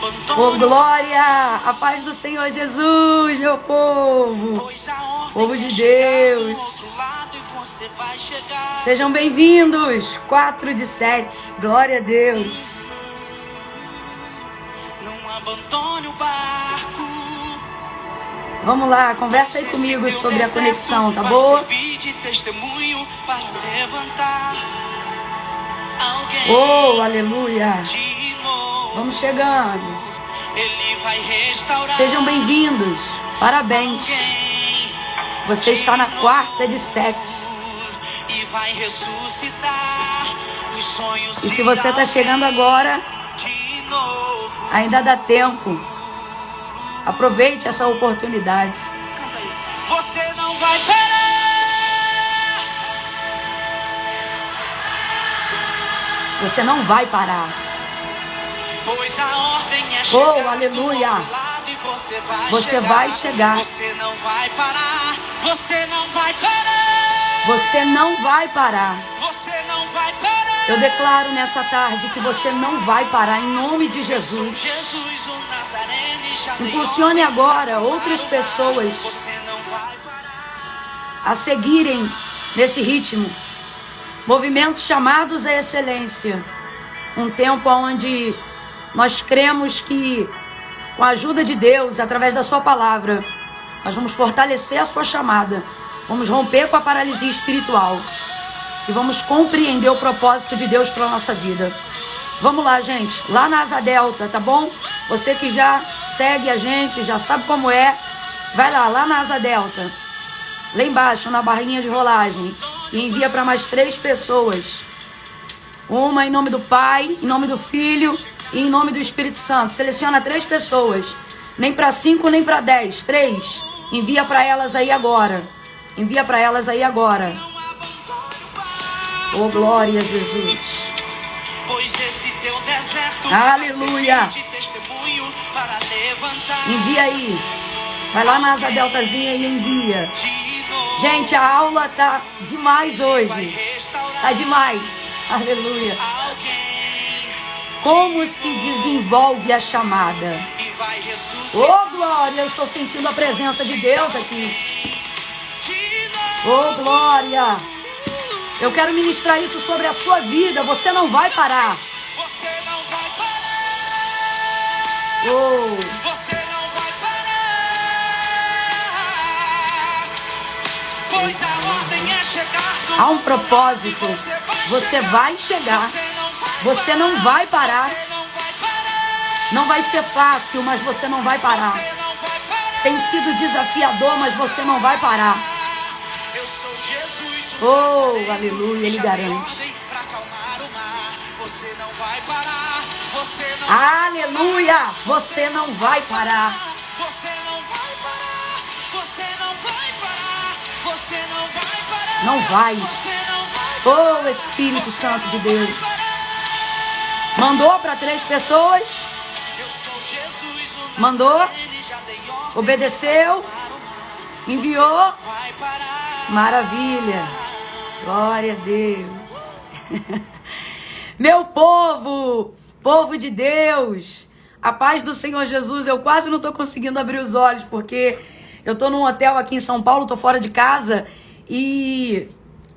Oh, glória! A paz do Senhor Jesus, meu povo! Povo de Deus! Sejam bem-vindos! 4 de 7. Glória a Deus! Não abandone o barco. Vamos lá, conversa aí comigo sobre a conexão, tá boa? Oh, aleluia! Vamos chegando. Sejam bem-vindos. Parabéns. Você está na 4 de 7. E se você está chegando agora, ainda dá tempo. Aproveite essa oportunidade. Você não vai parar. Você não vai parar. Pois a ordem é chegar. Oh, aleluia. Você vai chegar. Você não vai parar. Você não vai parar. Você não vai parar. Você não vai parar. Eu declaro nessa tarde que você não vai parar em nome de Jesus. Jesus, o Nazarene, já Impulsione agora outras pessoas você não vai parar. a seguirem nesse ritmo. Movimentos chamados à excelência. Um tempo onde nós cremos que, com a ajuda de Deus, através da sua palavra, nós vamos fortalecer a sua chamada. Vamos romper com a paralisia espiritual. E vamos compreender o propósito de Deus para a nossa vida. Vamos lá, gente. Lá na Asa Delta, tá bom? Você que já segue a gente, já sabe como é. Vai lá na Asa Delta. Lá embaixo, na barrinha de rolagem. E envia para mais 3 pessoas. Uma em nome do Pai, em nome do Filho e em nome do Espírito Santo. Seleciona 3 pessoas. Nem para 5, nem para 10. 3. Envia para elas aí agora. Envia para elas aí agora. Oh, glória a Jesus. Pois esse teu deserto Aleluia. vai servir de testemunho para levantar. Envia aí. Vai lá na Asa Deltazinha e envia. De novo. Gente, a aula tá demais Vai hoje. restaurar Tá demais. Aleluia. alguém Como se desenvolve a chamada. e vai ressuscitar Oh, glória. Eu estou sentindo a presença de Deus aqui. de novo. Oh, glória. Eu quero ministrar isso sobre a sua vida. Você não vai parar. Você não vai parar. Oh, Você não vai parar. Pois a ordem é chegar. há um propósito. Você vai chegar. Você não vai parar. Você não vai parar. Não vai ser fácil, mas você não vai parar. Você não vai parar. Tem sido desafiador, mas você não vai parar. Eu sou Jesus, o Oh, Nazareno. aleluia, ele Já dei garante. ordem pra acalmar o mar. Você não vai parar. Você não Aleluia! Você não vai parar. Você não vai parar. Você não vai parar. Você não vai parar. Não vai. Você não vai Oh, Espírito Santo de Deus. Mandou para 3 pessoas. Eu sou Jesus, o Mandou. Nazareno. Já dei ordem Obedeceu. para o mar. Enviou. Vai parar. Maravilha. Glória a Deus. Meu povo, povo de Deus, a paz do Senhor Jesus. Eu quase não estou conseguindo abrir os olhos porque eu estou num hotel aqui em São Paulo, estou fora de casa e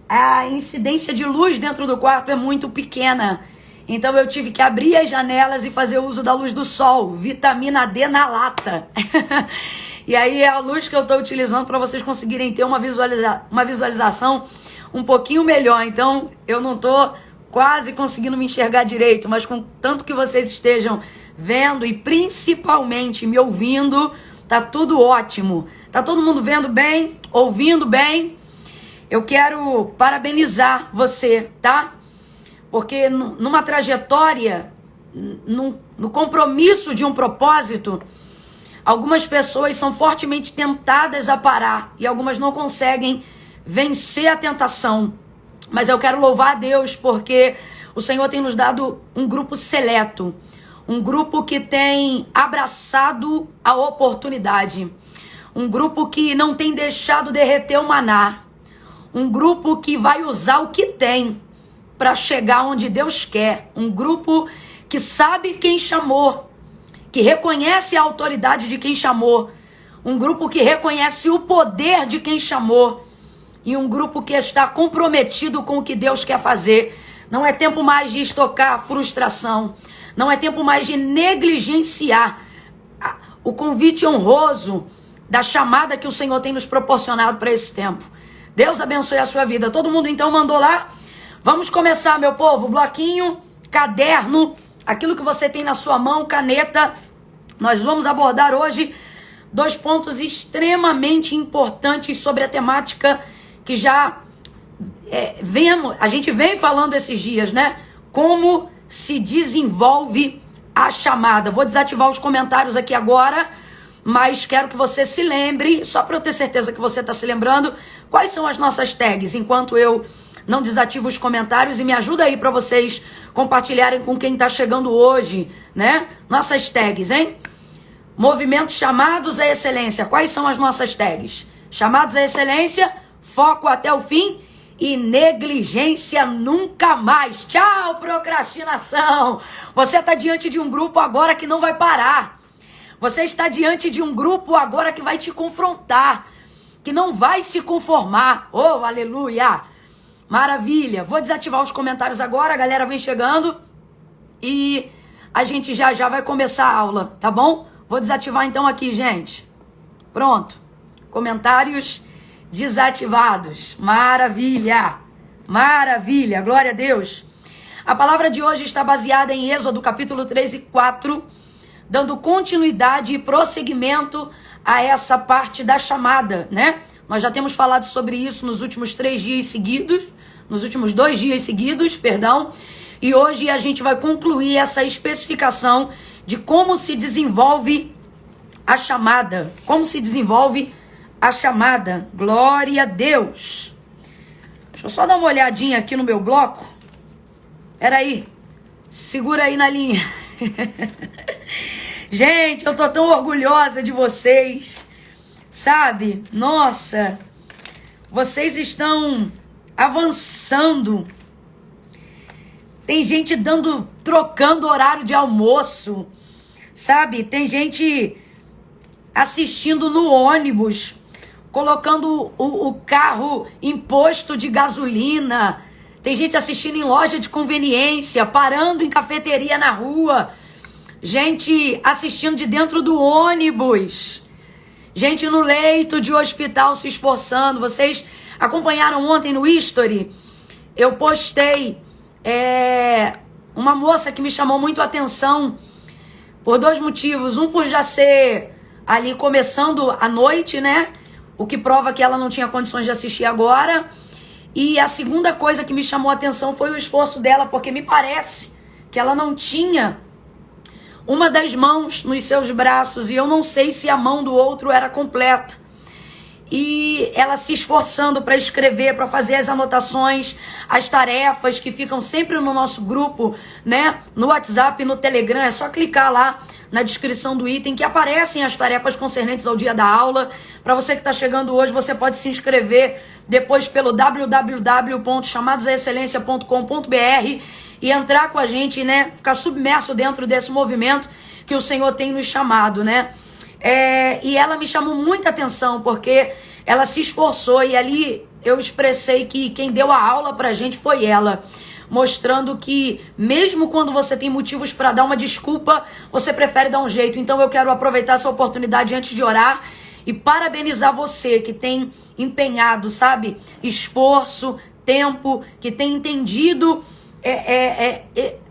a incidência de luz dentro do quarto é muito pequena. Então eu tive que abrir as janelas e fazer uso da luz do sol, vitamina D na lata. E aí é a luz que eu estou utilizando para vocês conseguirem ter uma visualização um pouquinho melhor. Então eu não estou quase conseguindo me enxergar direito, mas com tanto que vocês estejam vendo e principalmente me ouvindo, tá tudo ótimo. Tá todo mundo vendo bem, ouvindo bem. Eu quero parabenizar você, tá? Porque numa trajetória, no compromisso de um propósito, algumas pessoas são fortemente tentadas a parar e algumas não conseguem vencer a tentação. Mas eu quero louvar a Deus porque o Senhor tem nos dado um grupo seleto, um grupo que tem abraçado a oportunidade, um grupo que não tem deixado derreter o maná, um grupo que vai usar o que tem para chegar onde Deus quer, um grupo que sabe quem chamou, que reconhece a autoridade de quem chamou, um grupo que reconhece o poder de quem chamou e um grupo que está comprometido com o que Deus quer fazer. Não é tempo mais de estocar frustração, não é tempo mais de negligenciar o convite honroso da chamada que o Senhor tem nos proporcionado para esse tempo. Deus abençoe a sua vida. Todo mundo então mandou lá? Vamos começar, meu povo. Bloquinho, caderno, aquilo que você tem na sua mão, caneta. Nós vamos abordar hoje 2 pontos extremamente importantes sobre a temática que já a gente vem falando esses dias, né? Como se desenvolve a chamada. Vou desativar os comentários aqui agora, mas quero que você se lembre, só para eu ter certeza que você está se lembrando, quais são as nossas tags, enquanto eu não desativo os comentários, e me ajuda aí para vocês compartilharem com quem está chegando hoje, né? Nossas tags, hein? Movimentos chamados à excelência. Quais são as nossas tags? Chamados à excelência, foco até o fim e negligência nunca mais. Tchau, procrastinação. Você está diante de um grupo agora que não vai parar. Você está diante de um grupo agora que vai te confrontar, que não vai se conformar. Oh, aleluia! Maravilha! Vou desativar os comentários agora, a galera vem chegando e a gente já vai começar a aula, tá bom? Vou desativar então aqui, gente. Pronto. Comentários desativados. Maravilha! Maravilha! Glória a Deus! A palavra de hoje está baseada em Êxodo capítulo 3 e 4, dando continuidade e prosseguimento a essa parte da chamada, né? Nós já temos falado sobre isso nos últimos 2 dias seguidos, perdão, e hoje a gente vai concluir essa especificação de como se desenvolve a chamada. Como se desenvolve a chamada. Glória a Deus. Deixa eu só dar uma olhadinha aqui no meu bloco. Peraí. Segura aí na linha. Gente, eu tô tão orgulhosa de vocês. Sabe? Nossa. Vocês estão avançando. Tem gente trocando horário de almoço, sabe? Tem gente assistindo no ônibus, colocando o carro em posto de gasolina. Tem gente assistindo em loja de conveniência, parando em cafeteria na rua. Gente assistindo de dentro do ônibus. Gente no leito de hospital se esforçando. Vocês acompanharam ontem no History? Eu postei uma moça que me chamou muito a atenção por 2 motivos. Um, por já ser ali começando a noite, né? O que prova que ela não tinha condições de assistir agora. E a segunda coisa que me chamou a atenção foi o esforço dela, porque me parece que ela não tinha uma das mãos nos seus braços, e eu não sei se a mão do outro era completa. E ela se esforçando para escrever, para fazer as anotações, as tarefas que ficam sempre no nosso grupo, né? No WhatsApp e no Telegram. É só clicar lá na descrição do item que aparecem as tarefas concernentes ao dia da aula. Para você que está chegando hoje, você pode se inscrever depois pelo www.chamadosaexcelencia.com.br e entrar com a gente, né? Ficar submerso dentro desse movimento que o Senhor tem nos chamado, né? E ela me chamou muita atenção, porque ela se esforçou, e ali eu expressei que quem deu a aula pra gente foi ela, mostrando que mesmo quando você tem motivos para dar uma desculpa, você prefere dar um jeito. Então eu quero aproveitar essa oportunidade antes de orar e parabenizar você que tem empenhado, sabe, esforço, tempo, que tem entendido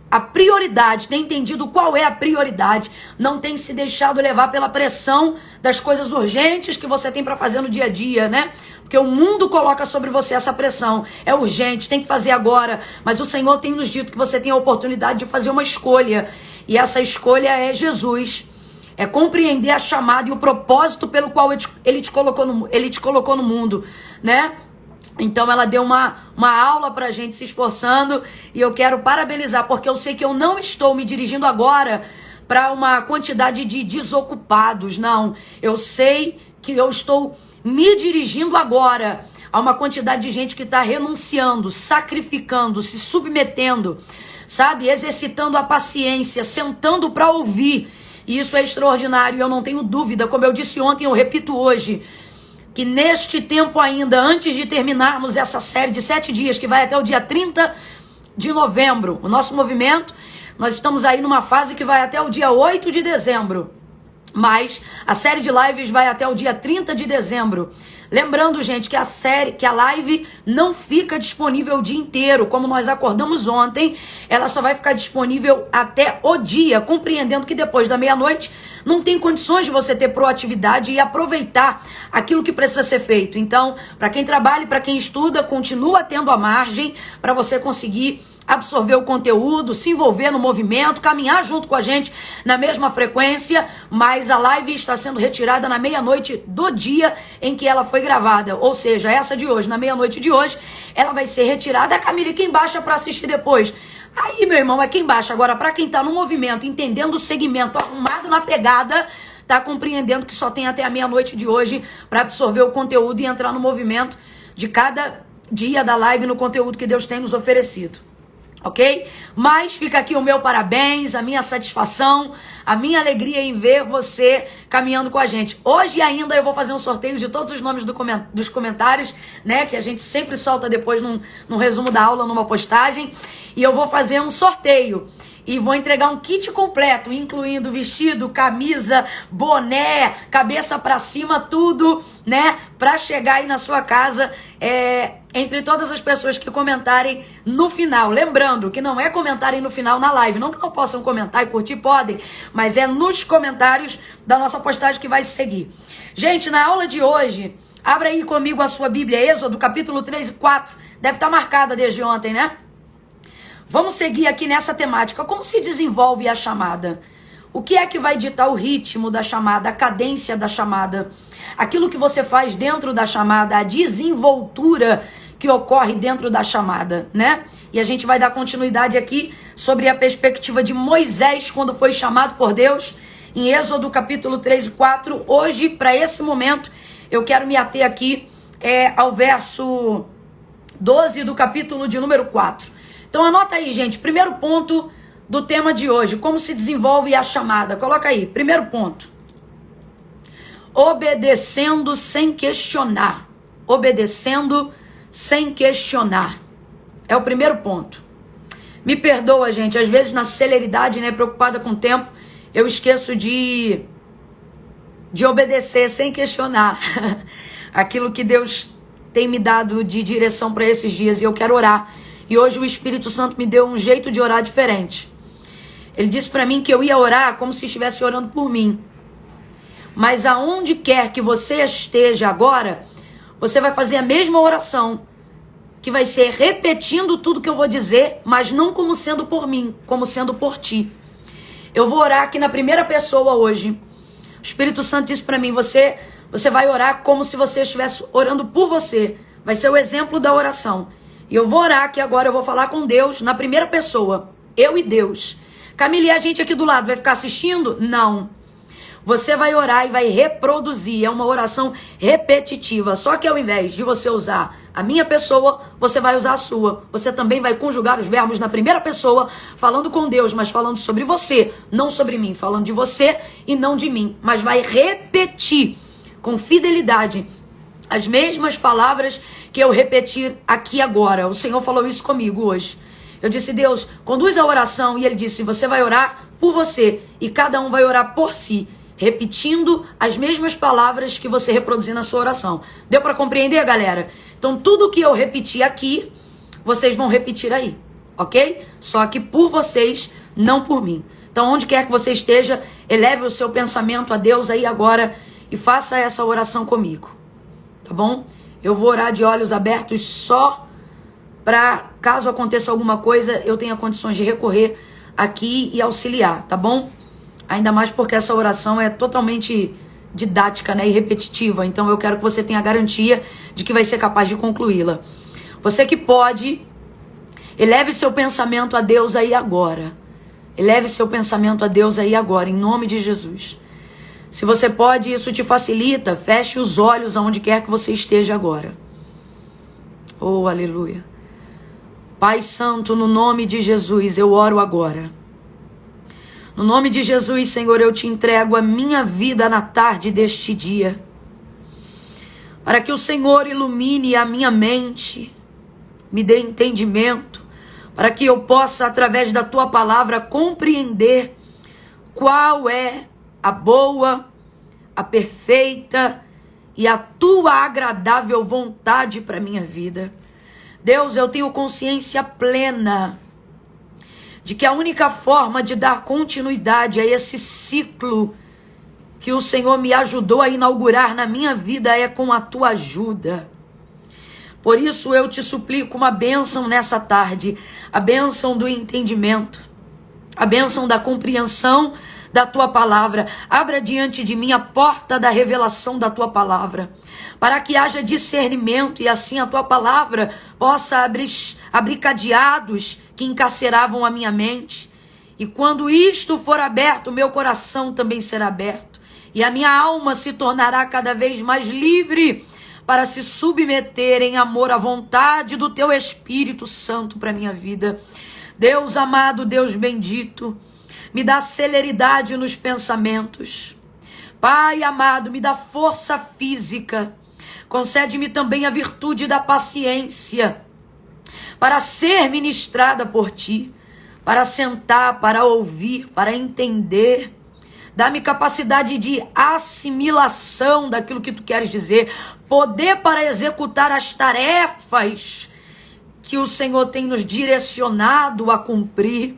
a prioridade, tem entendido qual é a prioridade, não tem se deixado levar pela pressão das coisas urgentes que você tem para fazer no dia a dia, né? Porque o mundo coloca sobre você essa pressão, é urgente, tem que fazer agora, mas o Senhor tem nos dito que você tem a oportunidade de fazer uma escolha, e essa escolha é Jesus, é compreender a chamada e o propósito pelo qual ele te colocou no mundo, né? Então ela deu uma aula pra gente, se esforçando, e eu quero parabenizar, porque eu sei que eu não estou me dirigindo agora para uma quantidade de desocupados, não. Eu sei que eu estou me dirigindo agora a uma quantidade de gente que está renunciando, sacrificando, se submetendo, sabe? Exercitando a paciência, sentando para ouvir E isso é extraordinário, eu não tenho dúvida, como eu disse ontem, eu repito hoje, que neste tempo ainda, antes de terminarmos essa série de 7 dias, que vai até o dia 30 de novembro, o nosso movimento, nós estamos aí numa fase que vai até o dia 8 de dezembro. Mas a série de lives vai até o dia 30 de dezembro. Lembrando, gente, que a live não fica disponível o dia inteiro. Como nós acordamos ontem, ela só vai ficar disponível até o dia, compreendendo que depois da meia-noite não tem condições de você ter proatividade e aproveitar aquilo que precisa ser feito. Então, para quem trabalha e para quem estuda, continua tendo a margem para você conseguir absorver o conteúdo, se envolver no movimento, caminhar junto com a gente na mesma frequência, mas a live está sendo retirada na meia-noite do dia em que ela foi gravada, ou seja, essa de hoje, na meia-noite de hoje, ela vai ser retirada. Camila, e quem baixa para assistir depois? Aí, meu irmão, é quem baixa. Agora, para quem tá no movimento, entendendo o segmento, arrumado na pegada, tá compreendendo que só tem até a meia-noite de hoje para absorver o conteúdo e entrar no movimento de cada dia da live, no conteúdo que Deus tem nos oferecido. Ok? Mas fica aqui o meu parabéns, a minha satisfação, a minha alegria em ver você caminhando com a gente. Hoje ainda eu vou fazer um sorteio de todos os nomes dos comentários, né? Que a gente sempre solta depois num resumo da aula, numa postagem. E eu vou fazer um sorteio. E vou entregar um kit completo, incluindo vestido, camisa, boné, cabeça pra cima, tudo, né? Pra chegar aí na sua casa, entre todas as pessoas que comentarem no final. Lembrando que não é comentarem no final na live, não que não possam comentar e curtir, podem, mas é nos comentários da nossa postagem que vai seguir. Gente, na aula de hoje, abra aí comigo a sua Bíblia, Êxodo, capítulo 3 e 4, deve estar marcada desde ontem, né? Vamos seguir aqui nessa temática. Como se desenvolve a chamada? O que é que vai ditar o ritmo da chamada, a cadência da chamada? Aquilo que você faz dentro da chamada, a desenvoltura que ocorre dentro da chamada, né? E a gente vai dar continuidade aqui sobre a perspectiva de Moisés quando foi chamado por Deus, em Êxodo capítulo 3 e 4. Hoje, para esse momento, eu quero me ater aqui ao verso 12 do capítulo de número 4. Então anota aí, gente, primeiro ponto do tema de hoje, como se desenvolve a chamada. Coloca aí, primeiro ponto. Obedecendo sem questionar. Obedecendo sem questionar. É o primeiro ponto. Me perdoa, gente, às vezes na celeridade, né, preocupada com o tempo, eu esqueço de obedecer sem questionar aquilo que Deus tem me dado de direção para esses dias, e eu quero orar. E hoje o Espírito Santo me deu um jeito de orar diferente. Ele disse para mim que eu ia orar como se estivesse orando por mim. Mas aonde quer que você esteja agora, você vai fazer a mesma oração, que vai ser repetindo tudo que eu vou dizer, mas não como sendo por mim, como sendo por ti. Eu vou orar aqui na primeira pessoa hoje. O Espírito Santo disse para mim, você vai orar como se você estivesse orando por você. Vai ser o exemplo da oração. E eu vou orar aqui agora, eu vou falar com Deus na primeira pessoa. Eu e Deus. Camila, e a gente aqui do lado vai ficar assistindo? Não. Você vai orar e vai reproduzir. É uma oração repetitiva. Só que ao invés de você usar a minha pessoa, você vai usar a sua. Você também vai conjugar os verbos na primeira pessoa, falando com Deus, mas falando sobre você, não sobre mim. Falando de você e não de mim. Mas vai repetir com fidelidade as mesmas palavras que eu repeti aqui agora. O Senhor falou isso comigo hoje. Eu disse, Deus, conduz a oração. E Ele disse, você vai orar por você. E cada um vai orar por si. Repetindo as mesmas palavras que você reproduzir na sua oração. Deu para compreender, galera? Então, tudo que eu repeti aqui, vocês vão repetir aí. Ok? Só que por vocês, não por mim. Então, onde quer que você esteja, eleve o seu pensamento a Deus aí agora e faça essa oração comigo. Tá bom? Eu vou orar de olhos abertos só para, caso aconteça alguma coisa, eu tenha condições de recorrer aqui e auxiliar, tá bom? Ainda mais porque essa oração é totalmente didática, né, e repetitiva. Então eu quero que você tenha garantia de que vai ser capaz de concluí-la. Você que pode, eleve seu pensamento a Deus aí agora. Eleve seu pensamento a Deus aí agora, em nome de Jesus. Se você pode, isso te facilita. Feche os olhos aonde quer que você esteja agora. Oh, aleluia. Pai Santo, no nome de Jesus, eu oro agora. No nome de Jesus, Senhor, eu te entrego a minha vida na tarde deste dia, para que o Senhor ilumine a minha mente, me dê entendimento, para que eu possa, através da tua palavra, compreender qual é a boa, a perfeita e a tua agradável vontade para a minha vida. Deus, eu tenho consciência plena de que a única forma de dar continuidade a esse ciclo que o Senhor me ajudou a inaugurar na minha vida é com a tua ajuda. Por isso eu te suplico uma bênção nessa tarde, a bênção do entendimento, a bênção da compreensão da tua palavra. Abra diante de mim a porta da revelação da tua palavra, para que haja discernimento e assim a tua palavra possa abrir cadeados que encarceravam a minha mente. E quando isto for aberto, meu coração também será aberto. E a minha alma se tornará cada vez mais livre para se submeter em amor à vontade do teu Espírito Santo para a minha vida. Deus amado, Deus bendito, me dá celeridade nos pensamentos. Pai amado, me dá força física. Concede-me também a virtude da paciência para ser ministrada por ti, para sentar, para ouvir, para entender. Dá-me capacidade de assimilação daquilo que tu queres dizer, poder para executar as tarefas que o Senhor tem nos direcionado a cumprir.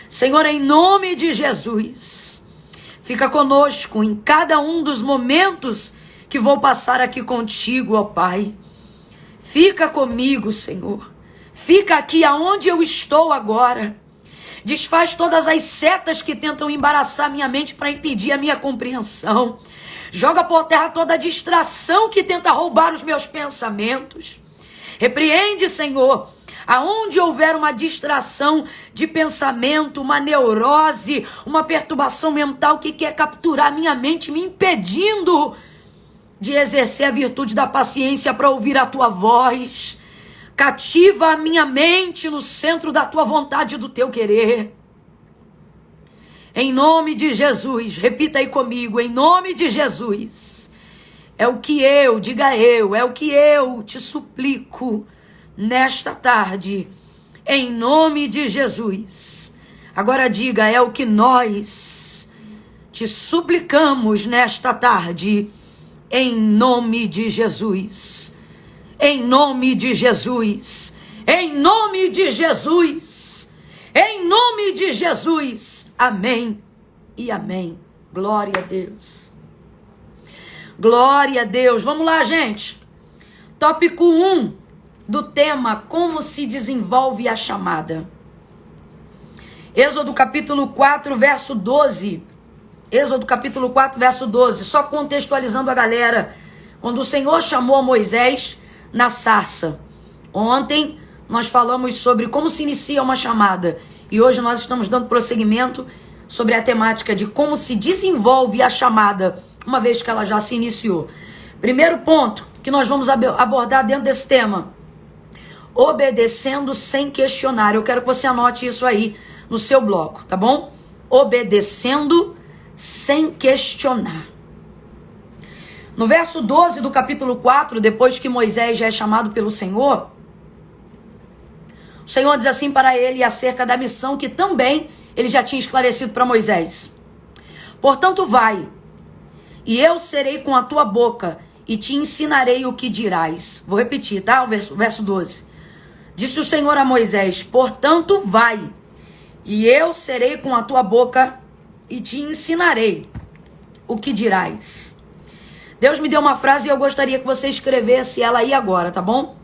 Senhor, em nome de Jesus, fica conosco em cada um dos momentos que vou passar aqui contigo, ó Pai. Fica comigo, Senhor. Fica aqui aonde eu estou agora. Desfaz todas as setas que tentam embaraçar minha mente para impedir a minha compreensão. Joga por terra toda a distração que tenta roubar os meus pensamentos. Repreende, Senhor, aonde houver uma distração de pensamento, uma neurose, uma perturbação mental que quer capturar minha mente, me impedindo de exercer a virtude da paciência para ouvir a tua voz. Cativa a minha mente no centro da tua vontade e do teu querer. Em nome de Jesus, repita aí comigo, em nome de Jesus. É o que eu, diga eu, é o que eu te suplico nesta tarde, em nome de Jesus. Agora diga, é o que nós te suplicamos nesta tarde, em nome de Jesus. Em nome de Jesus. Em nome de Jesus. Em nome de Jesus. Amém e amém. Glória a Deus. Glória a Deus. Vamos lá, gente. Tópico 1 do tema, como se desenvolve a chamada. Êxodo capítulo 4, verso 12. Êxodo capítulo 4, verso 12. Só contextualizando a galera. Quando o Senhor chamou Moisés na sarça. Ontem nós falamos sobre como se inicia uma chamada. E hoje nós estamos dando prosseguimento sobre a temática de como se desenvolve a chamada, uma vez que ela já se iniciou. Primeiro ponto que nós vamos abordar dentro desse tema: obedecendo sem questionar. Eu quero que você anote isso aí no seu bloco, tá bom? Obedecendo sem questionar. No verso 12 do capítulo 4, depois que Moisés já é chamado pelo Senhor, o Senhor diz assim para ele acerca da missão que também ele já tinha esclarecido para Moisés. Portanto, vai, e eu serei com a tua boca e te ensinarei o que dirás. Vou repetir, tá? O verso 12. Disse o Senhor a Moisés: portanto, vai, e eu serei com a tua boca e te ensinarei o que dirás. Deus me deu uma frase e eu gostaria que você escrevesse ela aí agora, tá bom?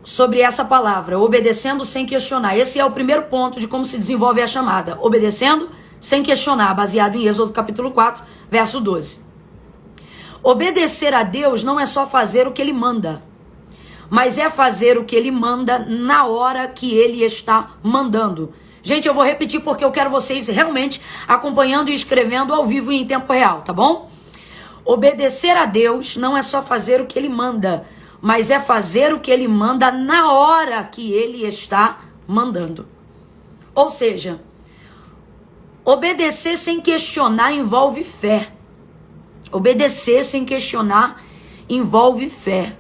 Sobre essa palavra, obedecendo sem questionar. Esse é o primeiro ponto de como se desenvolve a chamada. Obedecendo sem questionar, baseado em Êxodo capítulo 4, verso 12. Obedecer a Deus não é só fazer o que Ele manda, mas é fazer o que Ele manda na hora que Ele está mandando. Gente, eu vou repetir porque eu quero vocês realmente acompanhando e escrevendo ao vivo e em tempo real, tá bom? Obedecer a Deus não é só fazer o que Ele manda, mas é fazer o que Ele manda na hora que Ele está mandando. Ou seja, obedecer sem questionar envolve fé. Obedecer sem questionar envolve fé.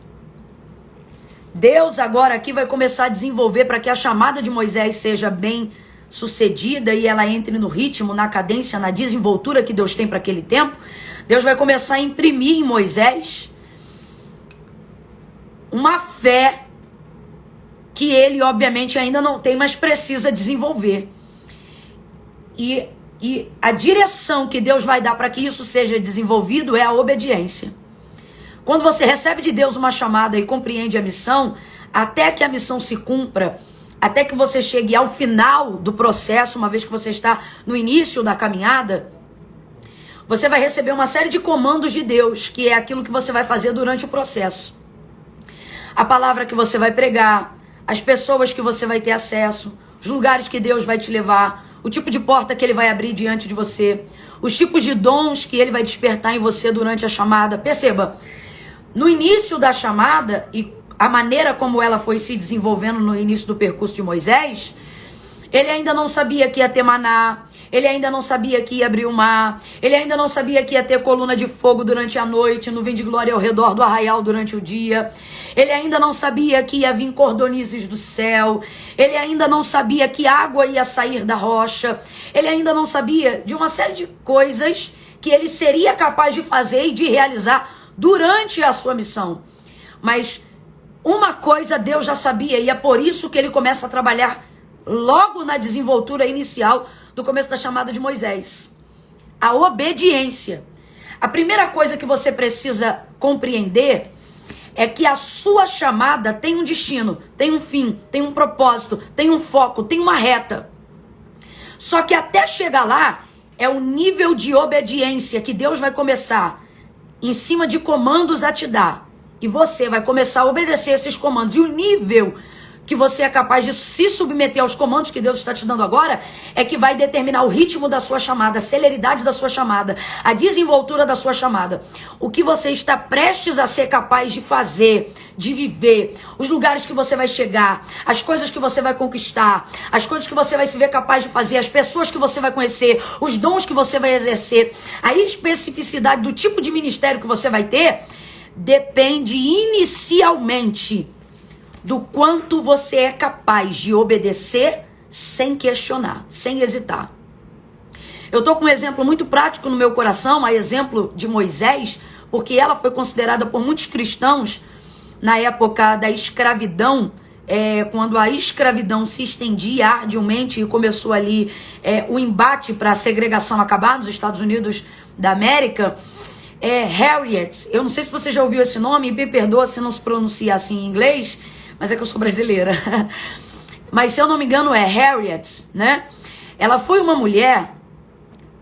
Deus agora aqui vai começar a desenvolver para que a chamada de Moisés seja bem sucedida e ela entre no ritmo, na cadência, na desenvoltura que Deus tem para aquele tempo. Deus vai começar a imprimir em Moisés uma fé que ele, obviamente, ainda não tem, mas precisa desenvolver. E a direção que Deus vai dar para que isso seja desenvolvido é a obediência. Quando você recebe de Deus uma chamada e compreende a missão, até que a missão se cumpra, até que você chegue ao final do processo, uma vez que você está no início da caminhada, você vai receber uma série de comandos de Deus, que é aquilo que você vai fazer durante o processo. A palavra que você vai pregar, as pessoas que você vai ter acesso, os lugares que Deus vai te levar, o tipo de porta que Ele vai abrir diante de você, os tipos de dons que Ele vai despertar em você durante a chamada. Perceba, no início da chamada e a maneira como ela foi se desenvolvendo no início do percurso de Moisés, ele ainda não sabia que ia ter maná, ele ainda não sabia que ia abrir o mar, ele ainda não sabia que ia ter coluna de fogo durante a noite, nuvem de glória ao redor do arraial durante o dia, ele ainda não sabia que ia vir cordonizes do céu, ele ainda não sabia que água ia sair da rocha, ele ainda não sabia de uma série de coisas que ele seria capaz de fazer e de realizar durante a sua missão. Mas uma coisa Deus já sabia, e é por isso que ele começa a trabalhar logo na desenvoltura inicial do começo da chamada de Moisés. A obediência. A primeira coisa que você precisa compreender é que a sua chamada tem um destino, tem um fim, tem um propósito, tem um foco, tem uma reta. Só que até chegar lá, é o nível de obediência que Deus vai começar em cima de comandos a te dar. E você vai começar a obedecer esses comandos. E o nível que você é capaz de se submeter aos comandos que Deus está te dando agora é que vai determinar o ritmo da sua chamada, a celeridade da sua chamada, a desenvoltura da sua chamada. O que você está prestes a ser capaz de fazer, de viver, os lugares que você vai chegar, as coisas que você vai conquistar, as coisas que você vai se ver capaz de fazer, as pessoas que você vai conhecer, os dons que você vai exercer, a especificidade do tipo de ministério que você vai ter, depende inicialmente do quanto você é capaz de obedecer sem questionar, sem hesitar. Eu estou com um exemplo muito prático no meu coração, a exemplo de Moisés, porque ela foi considerada por muitos cristãos, na época da escravidão, quando a escravidão se estendia arduamente e começou ali o embate para a segregação acabar nos Estados Unidos da América, Harriet, eu não sei se você já ouviu esse nome, me perdoa se não se pronuncia assim em inglês, mas é que eu sou brasileira. Mas se eu não me engano é Harriet, né? Ela foi uma mulher,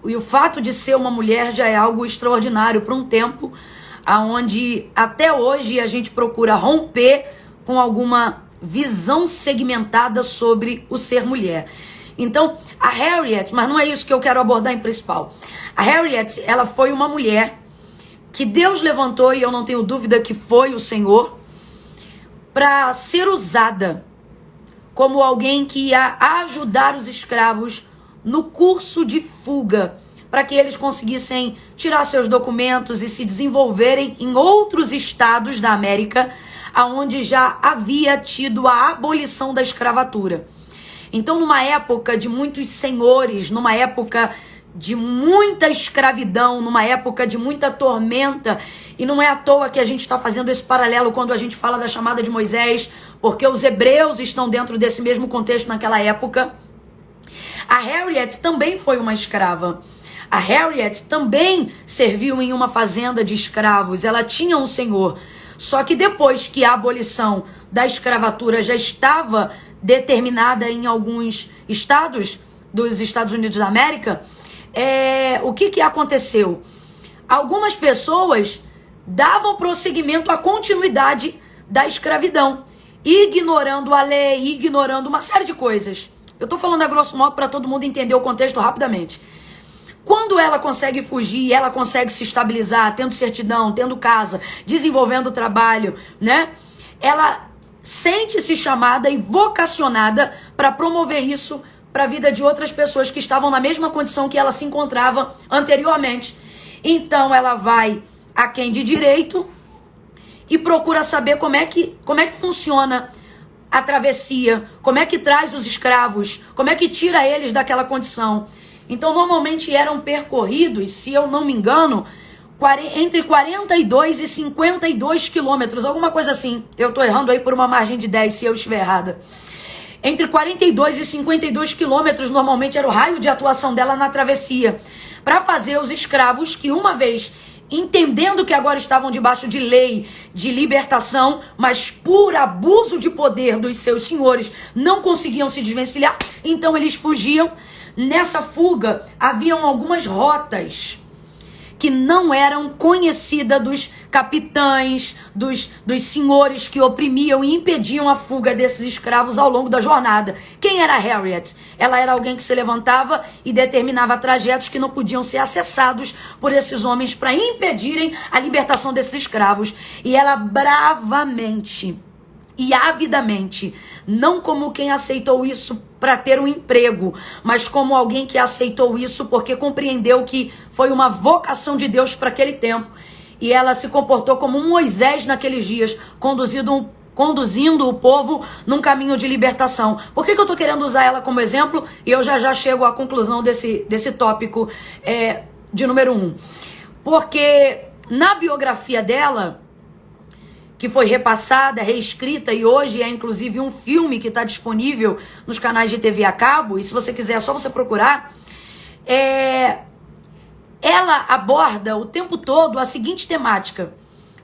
e o fato de ser uma mulher já é algo extraordinário para um tempo onde até hoje a gente procura romper com alguma visão segmentada sobre o ser mulher. Então, a Harriet, mas não é isso que eu quero abordar em principal. A Harriet, ela foi uma mulher que Deus levantou, e eu não tenho dúvida que foi o Senhor, para ser usada como alguém que ia ajudar os escravos no curso de fuga, para que eles conseguissem tirar seus documentos e se desenvolverem em outros estados da América, onde já havia tido a abolição da escravatura. Então, numa época de muitos senhores, numa época de muita escravidão, numa época de muita tormenta, e não é à toa que a gente está fazendo esse paralelo quando a gente fala da chamada de Moisés, porque os hebreus estão dentro desse mesmo contexto naquela época. A Harriet também foi uma escrava. A Harriet também serviu em uma fazenda de escravos, ela tinha um senhor. Só que depois que a abolição da escravatura já estava determinada em alguns estados dos Estados Unidos da América, o que aconteceu? Algumas pessoas davam prosseguimento à continuidade da escravidão, ignorando a lei, ignorando uma série de coisas. Eu estou falando a grosso modo para todo mundo entender o contexto rapidamente. Quando ela consegue fugir, ela consegue se estabilizar, tendo certidão, tendo casa, desenvolvendo trabalho, né? Ela sente-se chamada e vocacionada para promover isso para a vida de outras pessoas que estavam na mesma condição que ela se encontrava anteriormente. Então ela vai a quem de direito e procura saber como é que funciona a travessia, como é que traz os escravos, como é que tira eles daquela condição. Então normalmente eram percorridos, se eu não me engano, entre 42 e 52 quilômetros, alguma coisa assim. Eu estou errando aí por uma margem de 10, se eu estiver errada. Entre 42 e 52 quilômetros, normalmente era o raio de atuação dela na travessia, para fazer os escravos que, uma vez entendendo que agora estavam debaixo de lei de libertação, mas por abuso de poder dos seus senhores, não conseguiam se desvencilhar, então eles fugiam. Nessa fuga, haviam algumas rotas que não eram conhecidas dos capitães, dos senhores que oprimiam e impediam a fuga desses escravos ao longo da jornada. Quem era Harriet? Ela era alguém que se levantava e determinava trajetos que não podiam ser acessados por esses homens para impedirem a libertação desses escravos. E ela bravamente e avidamente, não como quem aceitou isso para ter um emprego, mas como alguém que aceitou isso porque compreendeu que foi uma vocação de Deus para aquele tempo. E ela se comportou como um Moisés naqueles dias, conduzindo o povo num caminho de libertação. Por que eu estou querendo usar ela como exemplo? E eu já chego à conclusão desse tópico de número 1. Porque na biografia dela, que foi repassada, reescrita, e hoje é inclusive um filme que está disponível nos canais de TV a cabo, e se você quiser é só você procurar, ela aborda o tempo todo a seguinte temática,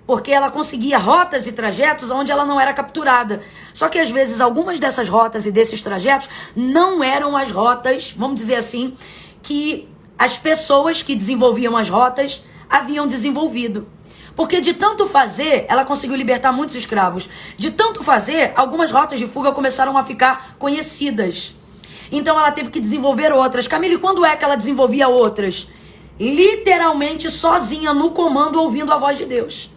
porque ela conseguia rotas e trajetos onde ela não era capturada. Só que às vezes algumas dessas rotas e desses trajetos não eram as rotas, vamos dizer assim, que as pessoas que desenvolviam as rotas haviam desenvolvido. Porque de tanto fazer, ela conseguiu libertar muitos escravos. De tanto fazer, algumas rotas de fuga começaram a ficar conhecidas. Então ela teve que desenvolver outras. Camille, quando é que ela desenvolvia outras? Literalmente sozinha no comando, ouvindo a voz de Deus.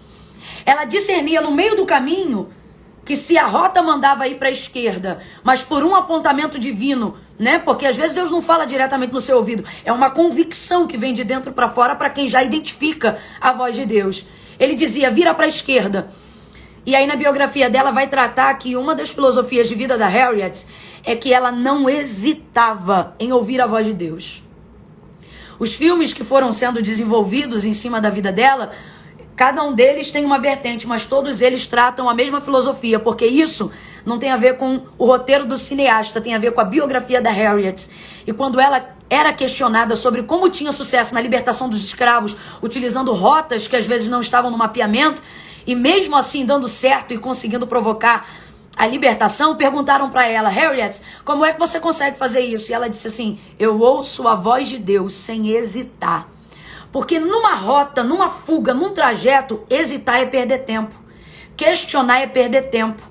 Ela discernia no meio do caminho que se a rota mandava ir para a esquerda, mas por um apontamento divino, né? Porque às vezes Deus não fala diretamente no seu ouvido. É uma convicção que vem de dentro para fora para quem já identifica a voz de Deus. Ele dizia, vira para a esquerda. E aí na biografia dela vai tratar que uma das filosofias de vida da Harriet é que ela não hesitava em ouvir a voz de Deus. Os filmes que foram sendo desenvolvidos em cima da vida dela, cada um deles tem uma vertente, mas todos eles tratam a mesma filosofia, porque isso não tem a ver com o roteiro do cineasta, tem a ver com a biografia da Harriet. E quando ela era questionada sobre como tinha sucesso na libertação dos escravos, utilizando rotas que às vezes não estavam no mapeamento, e mesmo assim dando certo e conseguindo provocar a libertação, perguntaram para ela, Harriet, como é que você consegue fazer isso? E ela disse assim, eu ouço a voz de Deus sem hesitar. Porque numa rota, numa fuga, num trajeto, hesitar é perder tempo. Questionar é perder tempo.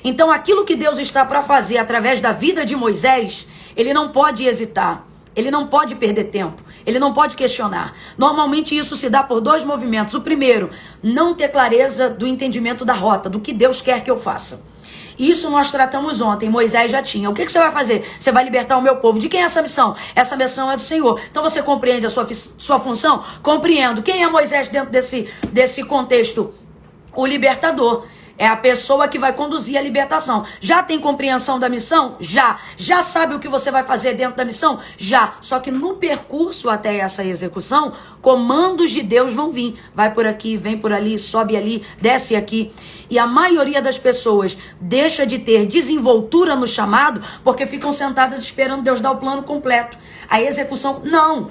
Então aquilo que Deus está para fazer através da vida de Moisés, ele não pode hesitar. Ele não pode perder tempo. Ele não pode questionar. Normalmente isso se dá por dois movimentos. O primeiro, não ter clareza do entendimento da rota, do que Deus quer que eu faça. Isso nós tratamos ontem, Moisés já tinha. O que você vai fazer? Você vai libertar o meu povo. De quem é essa missão? Essa missão é do Senhor. Então você compreende a sua função? Compreendo. Quem é Moisés dentro desse contexto? O libertador. É a pessoa que vai conduzir a libertação. Já tem compreensão da missão? Já. Já sabe o que você vai fazer dentro da missão? Já. Só que no percurso até essa execução, comandos de Deus vão vir. Vai por aqui, vem por ali, sobe ali, desce aqui. E a maioria das pessoas deixa de ter desenvoltura no chamado porque ficam sentadas esperando Deus dar o plano completo. A execução, não.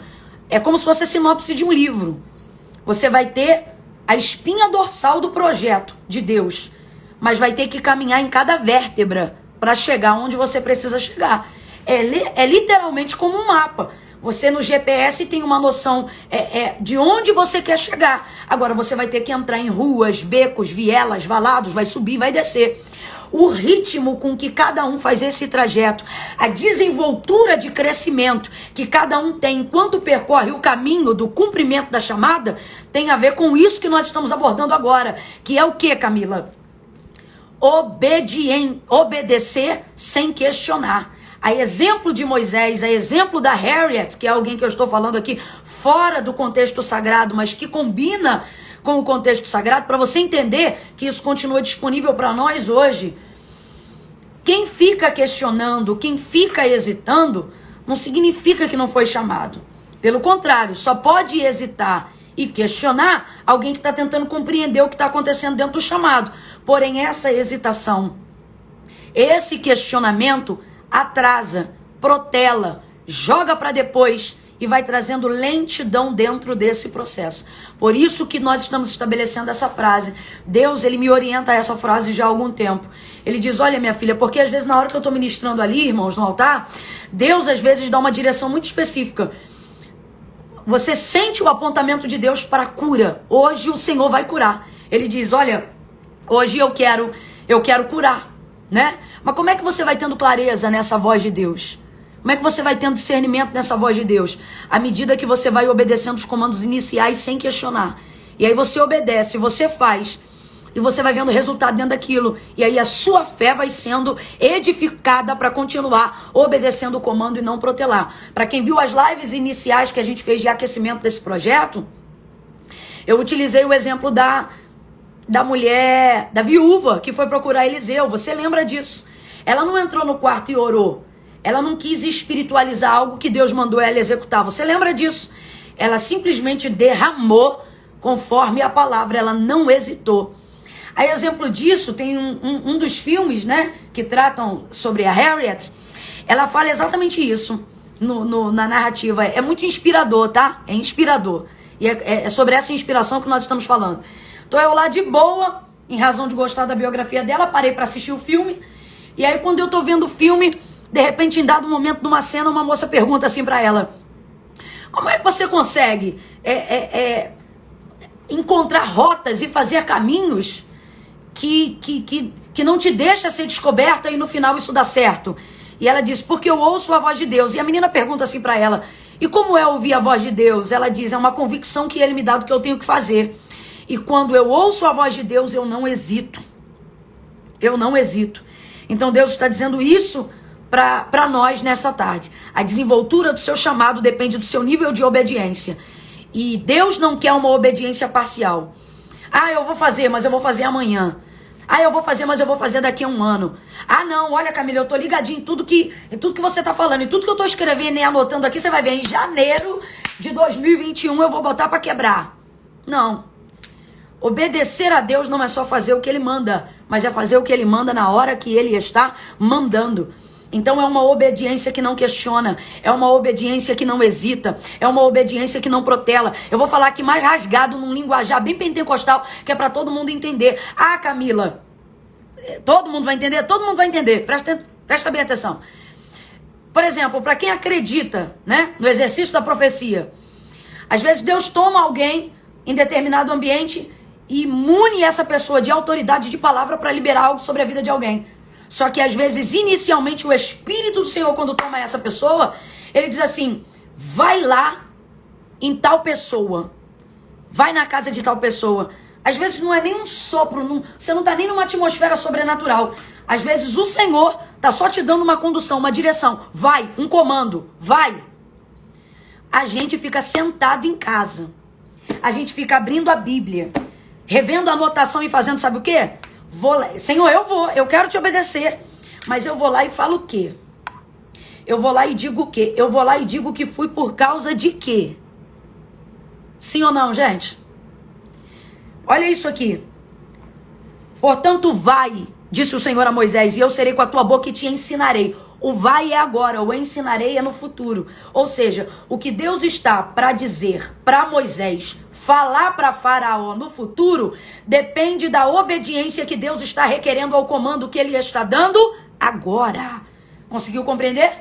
É como se fosse a sinopse de um livro. Você vai ter a espinha dorsal do projeto de Deus, mas vai ter que caminhar em cada vértebra para chegar onde você precisa chegar. É literalmente como um mapa. Você no GPS tem uma noção de onde você quer chegar. Agora você vai ter que entrar em ruas, becos, vielas, valados, vai subir, vai descer. O ritmo com que cada um faz esse trajeto, a desenvoltura de crescimento que cada um tem enquanto percorre o caminho do cumprimento da chamada, tem a ver com isso que nós estamos abordando agora, que é o que, Camila? obedecer sem questionar. A exemplo de Moisés, a exemplo da Harriet, que é alguém que eu estou falando aqui fora do contexto sagrado, mas que combina com o contexto sagrado, para você entender que isso continua disponível para nós hoje. Quem fica questionando, quem fica hesitando, não significa que não foi chamado. Pelo contrário, só pode hesitar e questionar alguém que está tentando compreender o que está acontecendo dentro do chamado. Porém, essa hesitação, esse questionamento atrasa, protela, joga para depois e vai trazendo lentidão dentro desse processo. Por isso que nós estamos estabelecendo essa frase. Deus, ele me orienta a essa frase já há algum tempo. Ele diz, olha minha filha, porque às vezes na hora que eu estou ministrando ali, irmãos, no altar, Deus às vezes dá uma direção muito específica. Você sente o apontamento de Deus para a cura. Hoje o Senhor vai curar. Ele diz, olha, hoje eu quero curar, né? Mas como é que você vai tendo clareza nessa voz de Deus? Como é que você vai tendo discernimento nessa voz de Deus? À medida que você vai obedecendo os comandos iniciais sem questionar. E aí você obedece, você faz. E você vai vendo o resultado dentro daquilo. E aí a sua fé vai sendo edificada para continuar obedecendo o comando e não protelar. Para quem viu as lives iniciais que a gente fez de aquecimento desse projeto, eu utilizei o exemplo da mulher, da viúva que foi procurar Eliseu. Você lembra disso? Ela não entrou no quarto e orou. Ela não quis espiritualizar algo que Deus mandou ela executar. Você lembra disso? Ela simplesmente derramou conforme a palavra. Ela não hesitou. A exemplo disso, tem um dos filmes, né, que tratam sobre a Harriet. Ela fala exatamente isso na narrativa. É muito inspirador, tá? É inspirador. E é sobre essa inspiração que nós estamos falando. Tô eu lá de boa, em razão de gostar da biografia dela, parei para assistir o filme. E aí, quando eu tô vendo o filme, de repente, em dado momento, numa cena, uma moça pergunta assim para ela: como é que você consegue encontrar rotas e fazer caminhos que não te deixa ser descoberta e no final isso dá certo? E ela diz, porque eu ouço a voz de Deus. E a menina pergunta assim para ela, e como é ouvir a voz de Deus? Ela diz, é uma convicção que ele me dá do que eu tenho que fazer. E quando eu ouço a voz de Deus, eu não hesito. Eu não hesito. Então Deus está dizendo isso para nós nessa tarde. A desenvoltura do seu chamado depende do seu nível de obediência. E Deus não quer uma obediência parcial. Ah, eu vou fazer, mas eu vou fazer amanhã. Ah, eu vou fazer, mas eu vou fazer daqui a um ano. Ah, não, olha, Camila, eu tô ligadinho em tudo que você tá falando, em tudo que eu tô escrevendo e anotando aqui, você vai ver, em janeiro de 2021 eu vou botar para quebrar. Não. Obedecer a Deus não é só fazer o que ele manda, mas é fazer o que ele manda na hora que ele está mandando. Então é uma obediência que não questiona, é uma obediência que não hesita, é uma obediência que não protela. Eu vou falar aqui mais rasgado num linguajar bem pentecostal, que é para todo mundo entender. Ah, Camila, todo mundo vai entender? Todo mundo vai entender, presta bem atenção. Por exemplo, para quem acredita, né, no exercício da profecia, às vezes Deus toma alguém em determinado ambiente e imune essa pessoa de autoridade de palavra para liberar algo sobre a vida de alguém. Só que às vezes, inicialmente, o Espírito do Senhor, quando toma essa pessoa, ele diz assim, vai lá em tal pessoa, vai na casa de tal pessoa. Às vezes não é nem um sopro, você não está nem numa atmosfera sobrenatural. Às vezes o Senhor está só te dando uma condução, uma direção. Vai, um comando, vai. A gente fica sentado em casa. A gente fica abrindo a Bíblia, revendo a anotação e fazendo, sabe o quê? Vou lá. Senhor, eu quero te obedecer, mas eu vou lá e falo o quê? Eu vou lá e digo o quê? Eu vou lá e digo que fui por causa de quê? Sim ou não, gente? Olha isso aqui. Portanto, vai, disse o Senhor a Moisés, e eu serei com a tua boca e te ensinarei. O vai é agora, o ensinarei é no futuro. Ou seja, o que Deus está para dizer para Moisés, falar para Faraó no futuro, depende da obediência que Deus está requerendo ao comando que ele está dando agora. Conseguiu compreender?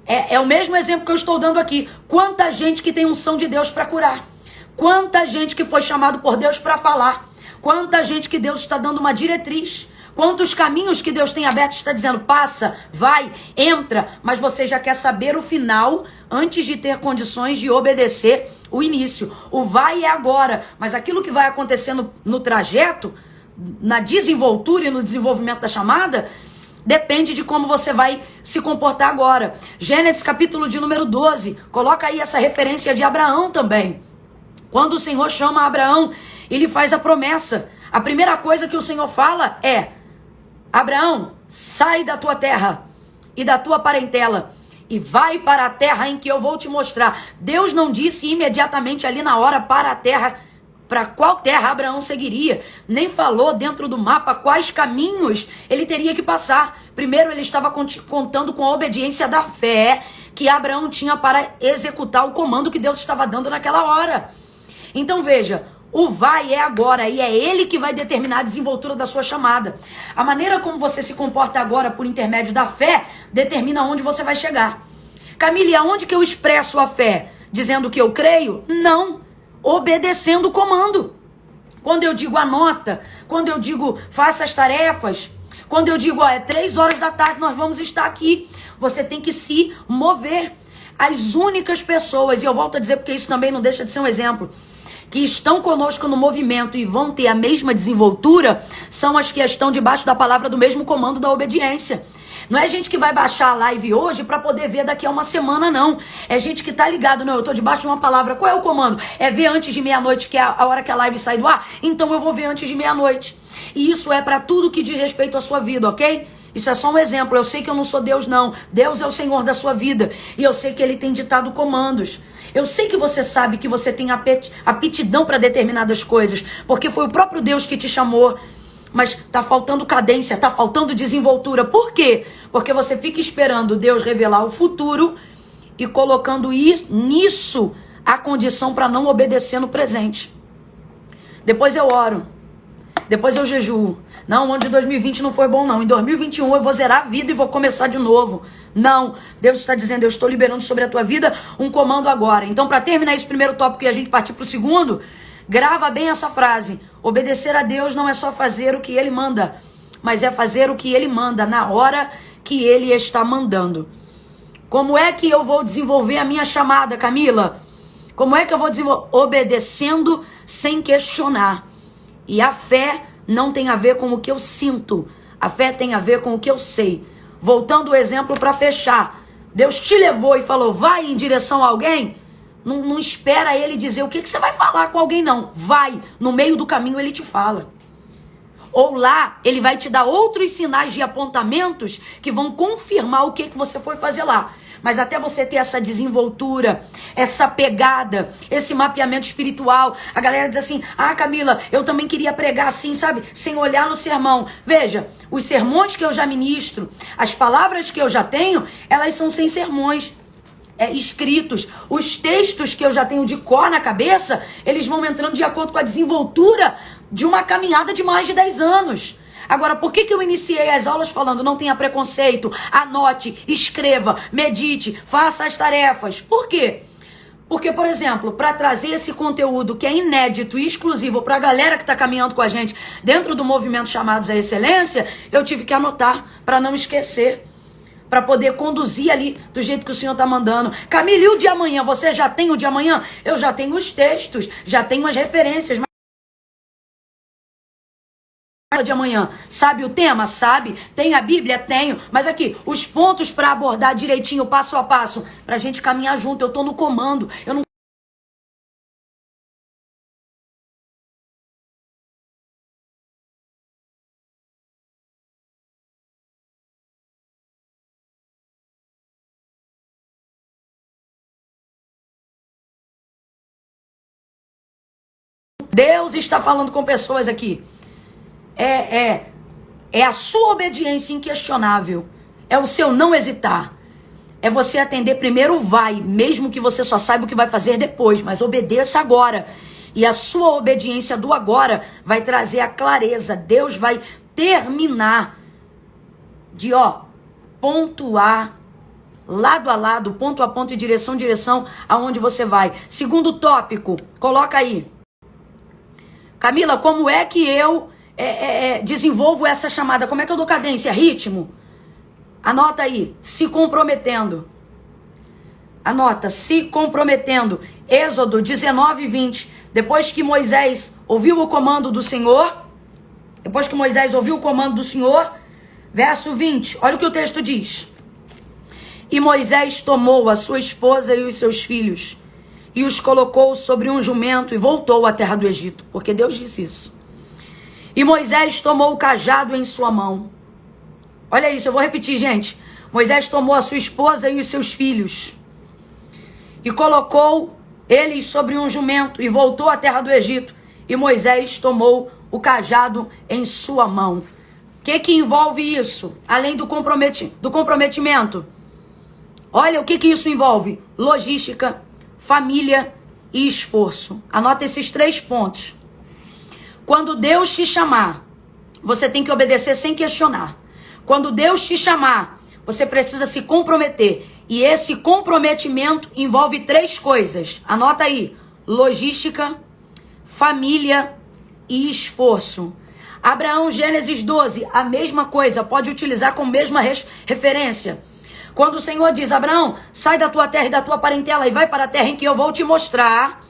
É o mesmo exemplo que eu estou dando aqui. Quanta gente que tem unção de Deus para curar. Quanta gente que foi chamado por Deus para falar. Quanta gente que Deus está dando uma diretriz. Quantos caminhos que Deus tem aberto, está dizendo, passa, vai, entra, mas você já quer saber o final antes de ter condições de obedecer o início. O vai é agora, mas aquilo que vai acontecendo no trajeto na desenvoltura e no desenvolvimento da chamada, depende de como você vai se comportar agora. Gênesis capítulo de número 12, coloca aí essa referência de Abraão também. Quando o Senhor chama Abraão, ele faz a promessa. A primeira coisa que o Senhor fala é: Abraão, sai da tua terra e da tua parentela e vai para a terra em que eu vou te mostrar. Deus não disse imediatamente ali na hora para a terra, para qual terra Abraão seguiria, nem falou dentro do mapa quais caminhos ele teria que passar. Primeiro ele estava contando com a obediência da fé que Abraão tinha para executar o comando que Deus estava dando naquela hora. Então veja, o vai é agora e é ele que vai determinar a desenvoltura da sua chamada. A maneira como você se comporta agora por intermédio da fé determina onde você vai chegar. Camille, aonde que eu expresso a fé? Dizendo que eu creio? Não. Obedecendo o comando. Quando eu digo anota, quando eu digo faça as tarefas, quando eu digo, é 3 horas da tarde, nós vamos estar aqui. Você tem que se mover. As únicas pessoas, e eu volto a dizer porque isso também não deixa de ser um exemplo, que estão conosco no movimento e vão ter a mesma desenvoltura, são as que estão debaixo da palavra do mesmo comando da obediência. Não é gente que vai baixar a live hoje para poder ver daqui a uma semana, não. É gente que tá ligado, não, eu tô debaixo de uma palavra. Qual é o comando? É ver antes de meia-noite, que é a hora que a live sai do ar? Então eu vou ver antes de meia-noite. E isso é para tudo que diz respeito à sua vida, ok? Isso é só um exemplo. Eu sei que eu não sou Deus, não. Deus é o Senhor da sua vida. E eu sei que Ele tem ditado comandos. Eu sei que você sabe que você tem aptidão para determinadas coisas, porque foi o próprio Deus que te chamou. Mas tá faltando cadência, tá faltando desenvoltura. Por quê? Porque você fica esperando Deus revelar o futuro e colocando nisso a condição para não obedecer no presente. Depois eu oro. Depois eu jejuo. Não, o ano de 2020 não foi bom, não. Em 2021 eu vou zerar a vida e vou começar de novo. Não. Deus está dizendo, eu estou liberando sobre a tua vida um comando agora. Então, para terminar esse primeiro tópico e a gente partir para o segundo, grava bem essa frase. Obedecer a Deus não é só fazer o que Ele manda, mas é fazer o que Ele manda na hora que Ele está mandando. Como é que eu vou desenvolver a minha chamada, Camila? Como é que eu vou desenvolver? Obedecendo sem questionar. E a fé não tem a ver com o que eu sinto. A fé tem a ver com o que eu sei. Voltando o exemplo para fechar. Deus te levou e falou, vai em direção a alguém? Não espera ele dizer o que você vai falar com alguém, não. Vai. No meio do caminho ele te fala. Ou lá, ele vai te dar outros sinais de apontamentos que vão confirmar o que você foi fazer lá. Mas até você ter essa desenvoltura, essa pegada, esse mapeamento espiritual. A galera diz assim, Camila, eu também queria pregar assim, sabe? Sem olhar no sermão. Veja, os sermões que eu já ministro, as palavras que eu já tenho, elas são sem sermões escritos. Os textos que eu já tenho de cor na cabeça, eles vão entrando de acordo com a desenvoltura de uma caminhada de mais de 10 anos. Agora, por que eu iniciei as aulas falando não tenha preconceito, anote, escreva, medite, faça as tarefas? Por quê? Porque, por exemplo, para trazer esse conteúdo que é inédito e exclusivo para a galera que está caminhando com a gente dentro do movimento Chamados à Excelência, eu tive que anotar para não esquecer, para poder conduzir ali do jeito que o Senhor está mandando. Camille, e o de amanhã? Você já tem o de amanhã? Eu já tenho os textos, já tenho as referências, de amanhã. Sabe o tema? Sabe. Tem a Bíblia? Tenho. Mas aqui, os pontos para abordar direitinho, passo a passo, pra gente caminhar junto. Eu tô no comando. Eu não... Deus está falando com pessoas aqui. É a sua obediência inquestionável. É o seu não hesitar. É você atender primeiro o vai, mesmo que você só saiba o que vai fazer depois, mas obedeça agora. E a sua obediência do agora vai trazer a clareza. Deus vai terminar de, ponto A, lado a lado, ponto a ponto e direção a direção aonde você vai. Segundo tópico, coloca aí. Camila, como é que eu desenvolvo essa chamada? Como é que eu dou cadência? Ritmo? Anota aí. Se comprometendo. Anota. Se comprometendo. Êxodo 19:20. Depois que Moisés ouviu o comando do Senhor, Depois que Moisés ouviu o comando do Senhor, verso 20, olha o que o texto diz. E Moisés tomou a sua esposa e os seus filhos e os colocou sobre um jumento e voltou à terra do Egito, porque Deus disse isso. E Moisés tomou o cajado em sua mão. Olha isso, eu vou repetir, gente. Moisés tomou a sua esposa e os seus filhos e colocou eles sobre um jumento e voltou à terra do Egito. E Moisés tomou o cajado em sua mão. O que envolve isso? Além do comprometimento. Olha o que isso envolve. Logística, família e esforço. Anota esses 3 pontos. Quando Deus te chamar, você tem que obedecer sem questionar. Quando Deus te chamar, você precisa se comprometer. E esse comprometimento envolve 3 coisas. Anota aí. Logística, família e esforço. Abraão, Gênesis 12, a mesma coisa. Pode utilizar como mesma referência. Quando o Senhor diz, Abraão, sai da tua terra e da tua parentela e vai para a terra em que eu vou te mostrar.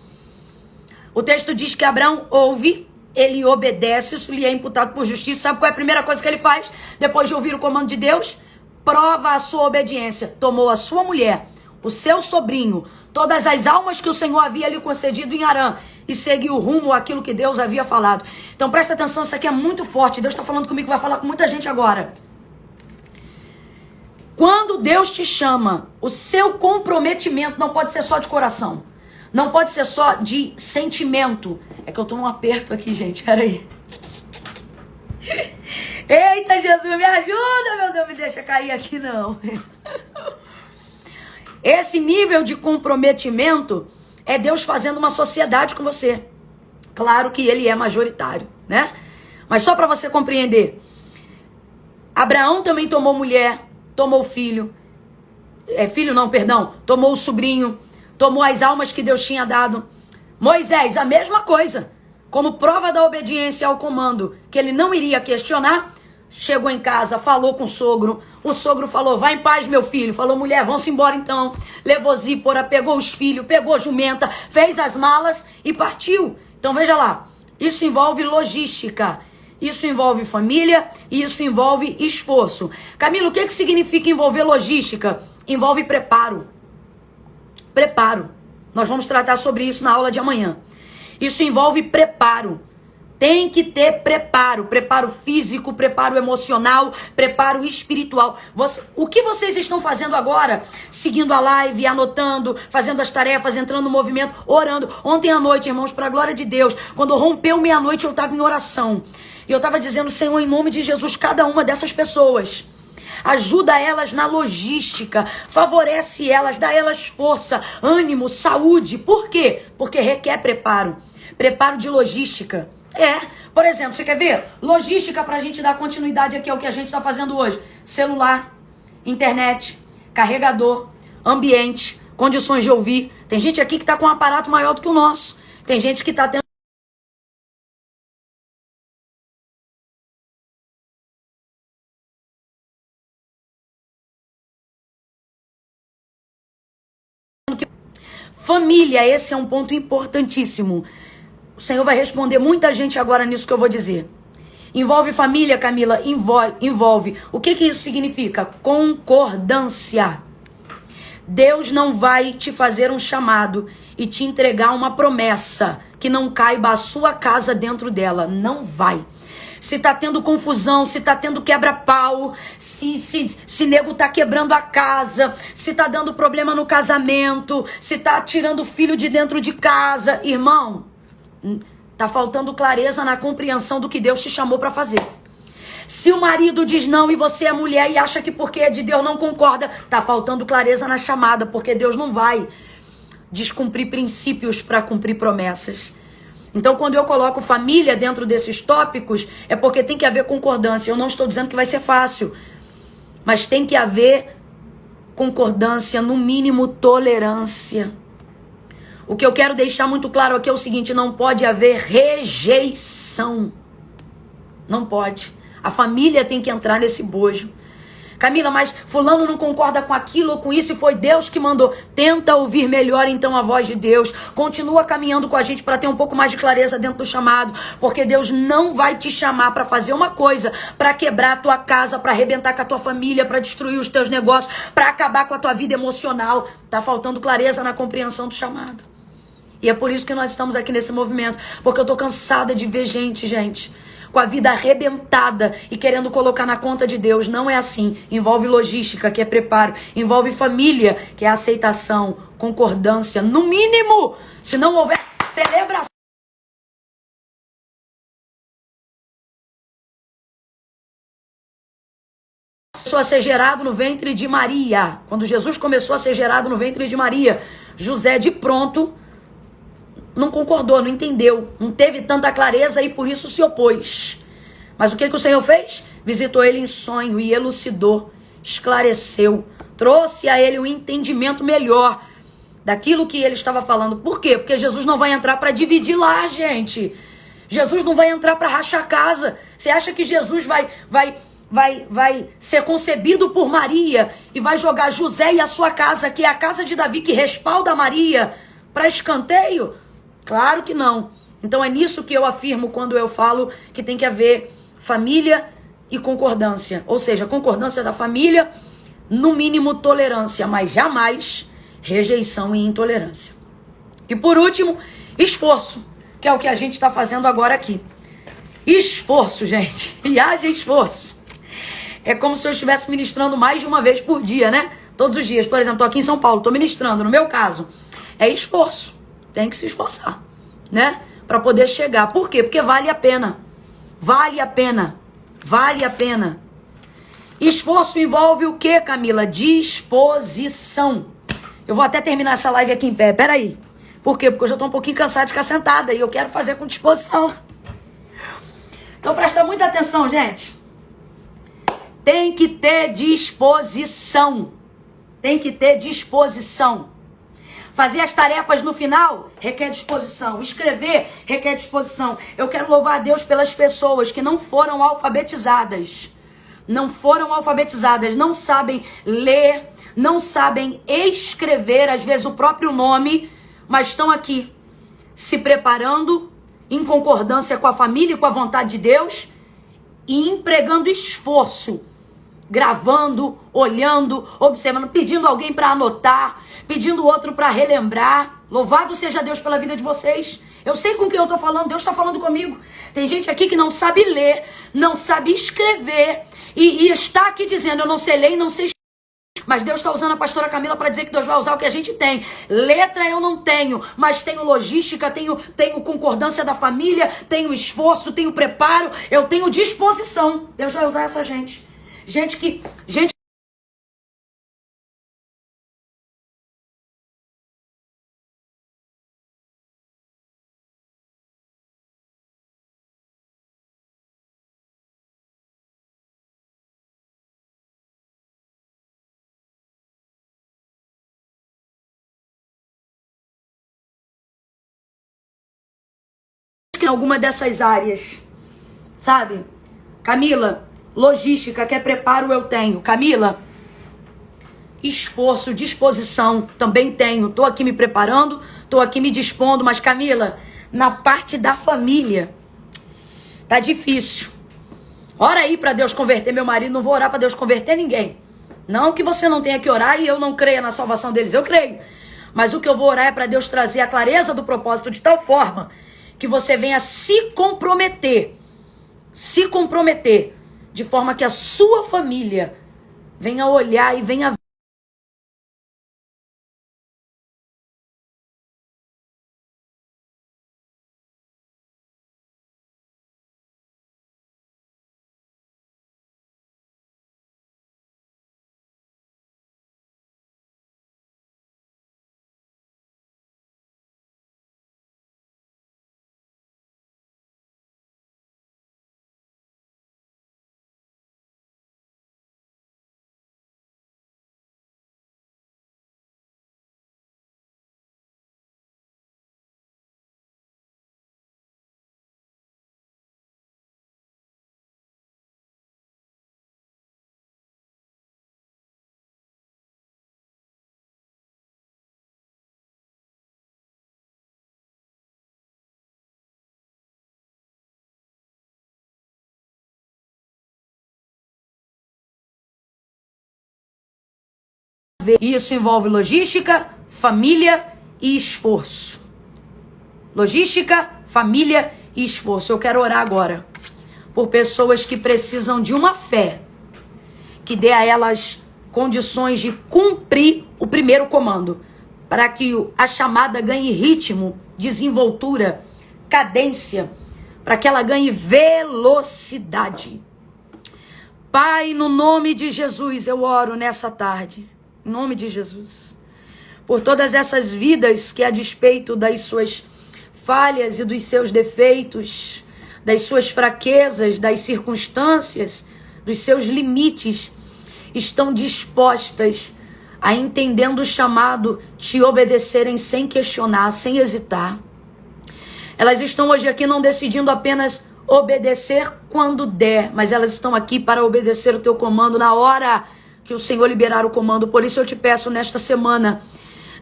O texto diz que Abraão ouve, ele obedece, isso lhe é imputado por justiça. Sabe qual é a primeira coisa que ele faz? Depois de ouvir o comando de Deus? Prova a sua obediência. Tomou a sua mulher, o seu sobrinho, todas as almas que o Senhor havia lhe concedido em Harã e seguiu rumo àquilo que Deus havia falado. Então presta atenção, isso aqui é muito forte. Deus está falando comigo, vai falar com muita gente agora. Quando Deus te chama, o seu comprometimento não pode ser só de coração. Não pode ser só de sentimento. É que eu tô num aperto aqui, gente. Peraí. Eita, Jesus, me ajuda, meu Deus, me deixa cair aqui, não. Esse nível de comprometimento é Deus fazendo uma sociedade com você. Claro que ele é majoritário, né? Mas só para você compreender. Abraão também tomou mulher, tomou filho. Tomou o sobrinho, tomou as almas que Deus tinha dado. Moisés, a mesma coisa. Como prova da obediência ao comando, que ele não iria questionar, chegou em casa, falou com o sogro falou, vai em paz, meu filho. Falou, mulher, vamos embora então. Levou Zípora, pegou os filhos, pegou a jumenta, fez as malas e partiu. Então veja lá, isso envolve logística, isso envolve família e isso envolve esforço. Camilo, o que significa envolver logística? Envolve preparo. Preparo. Nós vamos tratar sobre isso na aula de amanhã. Isso envolve preparo. Tem que ter preparo. Preparo físico, preparo emocional, preparo espiritual. O que vocês estão fazendo agora? Seguindo a live, anotando, fazendo as tarefas, entrando no movimento, orando. Ontem à noite, irmãos, para a glória de Deus, quando rompeu meia-noite, eu estava em oração. E eu estava dizendo, Senhor, em nome de Jesus, cada uma dessas pessoas, ajuda elas na logística, favorece elas, dá elas força, ânimo, saúde. Por quê? Porque requer preparo. Preparo de logística. Por exemplo, você quer ver? Logística para a gente dar continuidade aqui ao que a gente está fazendo hoje. Celular, internet, carregador, ambiente, condições de ouvir. Tem gente aqui que está com um aparato maior do que o nosso. Tem gente que está tendo família. Esse é um ponto importantíssimo. O Senhor vai responder muita gente agora nisso que eu vou dizer. Envolve família, Camila? Envolve. O que isso significa? Concordância. Deus não vai te fazer um chamado e te entregar uma promessa que não caiba a sua casa dentro dela. Não vai. Se tá tendo confusão, se tá tendo quebra-pau, se nego tá quebrando a casa, se tá dando problema no casamento, se tá tirando o filho de dentro de casa, irmão, tá faltando clareza na compreensão do que Deus te chamou para fazer. Se o marido diz não e você é mulher e acha que porque é de Deus não concorda, tá faltando clareza na chamada, porque Deus não vai descumprir princípios para cumprir promessas. Então, quando eu coloco família dentro desses tópicos, é porque tem que haver concordância. Eu não estou dizendo que vai ser fácil, mas tem que haver concordância, no mínimo tolerância. O que eu quero deixar muito claro aqui é o seguinte, não pode haver rejeição. Não pode. A família tem que entrar nesse bojo. Camila, mas fulano não concorda com aquilo ou com isso e foi Deus que mandou. Tenta ouvir melhor então a voz de Deus. Continua caminhando com a gente para ter um pouco mais de clareza dentro do chamado, porque Deus não vai te chamar para fazer uma coisa, para quebrar a tua casa, para arrebentar com a tua família, para destruir os teus negócios, para acabar com a tua vida emocional. Tá faltando clareza na compreensão do chamado. E é por isso que nós estamos aqui nesse movimento, porque eu tô cansada de ver gente, com a vida arrebentada e querendo colocar na conta de Deus. Não é assim. Envolve logística, que é preparo. Envolve família, que é aceitação, concordância. No mínimo, se não houver celebração. Começou a ser gerado no ventre de Maria. Quando Jesus começou a ser gerado no ventre de Maria, José de pronto não concordou, não entendeu, não teve tanta clareza e por isso se opôs. Mas o que o Senhor fez? Visitou ele em sonho e elucidou, esclareceu, trouxe a ele um entendimento melhor daquilo que ele estava falando. Por quê? Porque Jesus não vai entrar para dividir lá, gente. Jesus não vai entrar para rachar casa. Você acha que Jesus vai ser concebido por Maria e vai jogar José e a sua casa, que é a casa de Davi, que respalda Maria, para escanteio? Claro que não. Então é nisso que eu afirmo quando eu falo que tem que haver família e concordância. Ou seja, concordância da família, no mínimo tolerância, mas jamais rejeição e intolerância. E por último, esforço, que é o que a gente está fazendo agora aqui. Esforço, gente. E haja esforço. É como se eu estivesse ministrando mais de uma vez por dia, né? Todos os dias. Por exemplo, estou aqui em São Paulo, estou ministrando. No meu caso, é esforço. Tem que se esforçar, né? Para poder chegar. Por quê? Porque vale a pena. Vale a pena. Vale a pena. Esforço envolve o quê, Camila? Disposição. Eu vou até terminar essa live aqui em pé. Peraí. Por quê? Porque eu já estou um pouquinho cansada de ficar sentada e eu quero fazer com disposição. Então presta muita atenção, gente. Tem que ter disposição. Tem que ter disposição. Fazer as tarefas no final requer disposição. Escrever requer disposição. Eu quero louvar a Deus pelas pessoas que não foram alfabetizadas. Não foram alfabetizadas, não sabem ler, não sabem escrever, às vezes o próprio nome, mas estão aqui se preparando em concordância com a família e com a vontade de Deus e empregando esforço. Gravando, olhando, observando, pedindo alguém para anotar, pedindo outro para relembrar. Louvado seja Deus pela vida de vocês. Eu sei com quem eu estou falando, Deus está falando comigo. Tem gente aqui que não sabe ler, não sabe escrever e está aqui dizendo, eu não sei ler e não sei escrever. Mas Deus está usando a pastora Camila para dizer que Deus vai usar o que a gente tem. Letra eu não tenho, mas tenho logística, tenho concordância da família, tenho esforço, tenho preparo, eu tenho disposição. Deus vai usar essa gente. Gente que em alguma dessas áreas, sabe? Camila, logística, que é preparo, eu tenho. Camila, esforço, disposição, também tenho. Tô aqui me preparando, tô aqui me dispondo, mas Camila, na parte da família, tá difícil. Ora aí para Deus converter meu marido, não vou orar para Deus converter ninguém. Não que você não tenha que orar e eu não creia na salvação deles, eu creio. Mas o que eu vou orar é para Deus trazer a clareza do propósito de tal forma que você venha se comprometer, de forma que a sua família venha olhar e venha Isso envolve logística, família e esforço. Logística, família e esforço. Eu quero orar agora por pessoas que precisam de uma fé que dê a elas condições de cumprir o primeiro comando, para que a chamada ganhe ritmo, desenvoltura, cadência, para que ela ganhe velocidade. Pai, no nome de Jesus, eu oro nessa tarde, em nome de Jesus, por todas essas vidas que, a despeito das suas falhas e dos seus defeitos, das suas fraquezas, das circunstâncias, dos seus limites, estão dispostas a, entendendo o chamado, te obedecerem sem questionar, sem hesitar. Elas estão hoje aqui não decidindo apenas obedecer quando der, mas elas estão aqui para obedecer o teu comando na hora que o Senhor liberar o comando. Por isso eu te peço nesta semana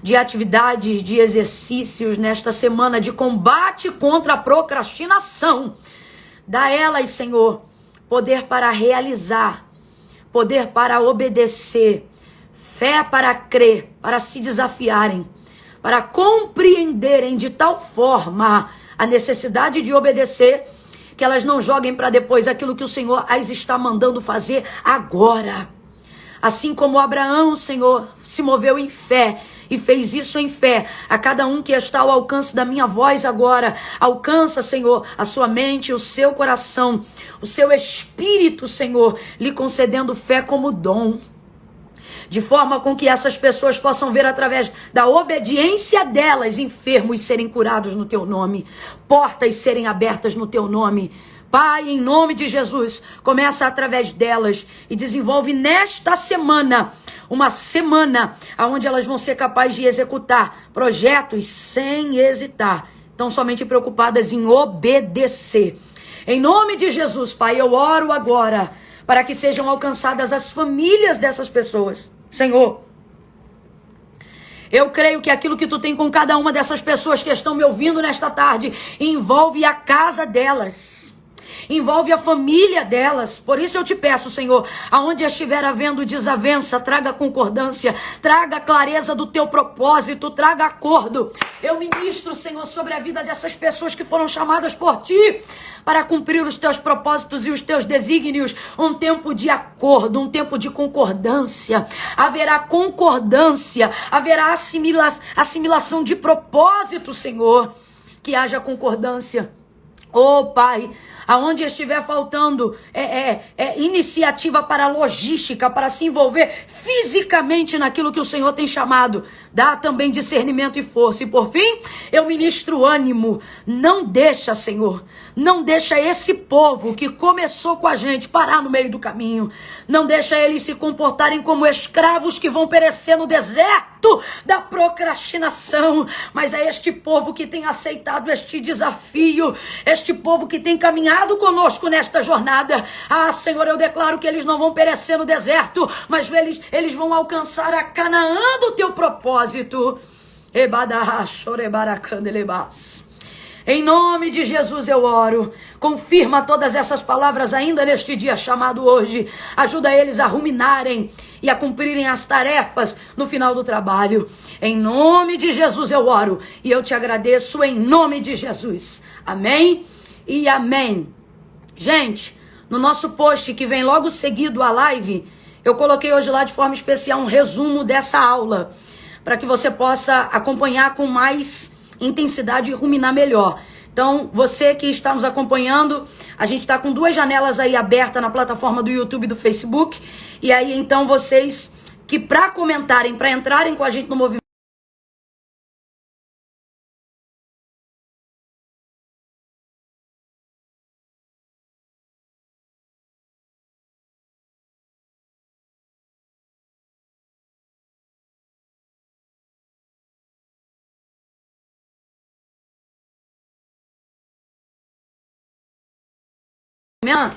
de atividades, de exercícios, nesta semana de combate contra a procrastinação, dá a elas, Senhor, poder para realizar, poder para obedecer, fé para crer, para se desafiarem, para compreenderem de tal forma a necessidade de obedecer, que elas não joguem para depois aquilo que o Senhor as está mandando fazer agora. Assim como Abraão, Senhor, se moveu em fé e fez isso em fé, a cada um que está ao alcance da minha voz agora, alcança, Senhor, a sua mente, o seu coração, o seu espírito, Senhor, lhe concedendo fé como dom, de forma com que essas pessoas possam ver através da obediência delas enfermos serem curados no teu nome, portas serem abertas no teu nome. Pai, em nome de Jesus, começa através delas e desenvolve nesta semana, uma semana onde elas vão ser capazes de executar projetos sem hesitar, tão somente preocupadas em obedecer. Em nome de Jesus, Pai, eu oro agora para que sejam alcançadas as famílias dessas pessoas. Senhor, eu creio que aquilo que tu tem com cada uma dessas pessoas que estão me ouvindo nesta tarde envolve a casa delas, envolve a família delas. Por isso eu te peço, Senhor, aonde estiver havendo desavença, traga concordância, traga clareza do teu propósito, traga acordo. Eu ministro, Senhor, sobre a vida dessas pessoas que foram chamadas por ti para cumprir os teus propósitos e os teus desígnios. Um tempo de acordo, um tempo de concordância. Haverá concordância, haverá assimilação de propósito, Senhor. Que haja concordância. Oh, Pai, aonde estiver faltando iniciativa para logística, para se envolver fisicamente naquilo que o Senhor tem chamado, dá também discernimento e força. E por fim, eu ministro ânimo. Não deixa, Senhor, não deixa esse povo que começou com a gente parar no meio do caminho. Não deixa eles se comportarem como escravos que vão perecer no deserto da procrastinação. Mas é este povo que tem aceitado este desafio, este povo que tem caminhado conosco nesta jornada. Ah, Senhor, eu declaro que eles não vão perecer no deserto, mas eles vão alcançar a Canaã do teu propósito. Em nome de Jesus eu oro. Confirma todas essas palavras ainda neste dia chamado hoje. Ajuda eles a ruminarem e a cumprirem as tarefas no final do trabalho. Em nome de Jesus eu oro e eu te agradeço em nome de Jesus. Amém e amém. Gente, no nosso post que vem logo seguido à live, eu coloquei hoje lá de forma especial um resumo dessa aula, para que você possa acompanhar com mais intensidade e ruminar melhor. Então, você que está nos acompanhando, a gente está com 2 janelas aí abertas na plataforma do YouTube e do Facebook. E aí, então, vocês que para comentarem, para entrarem com a gente no movimento,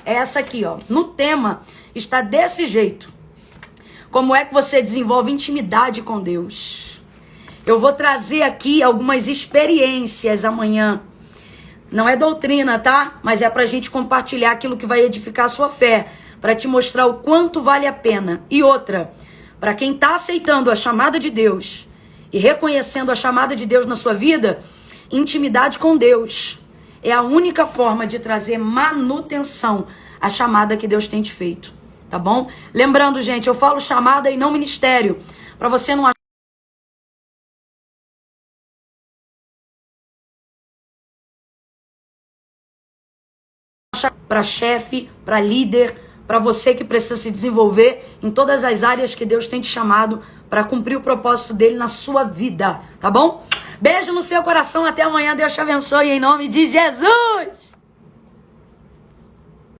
é essa aqui, ó. No tema está desse jeito. Como é que você desenvolve intimidade com Deus? Eu vou trazer aqui algumas experiências amanhã. Não é doutrina, tá? Mas é pra gente compartilhar aquilo que vai edificar a sua fé, para te mostrar o quanto vale a pena. E outra, para quem está aceitando a chamada de Deus e reconhecendo a chamada de Deus na sua vida, intimidade com Deus é a única forma de trazer manutenção à chamada que Deus tem te feito, tá bom? Lembrando, gente, eu falo chamada e não ministério, para você não achar para chefe, para líder, para você que precisa se desenvolver em todas as áreas que Deus tem te chamado para cumprir o propósito dele na sua vida, tá bom? Beijo no seu coração, até amanhã, Deus te abençoe em nome de Jesus!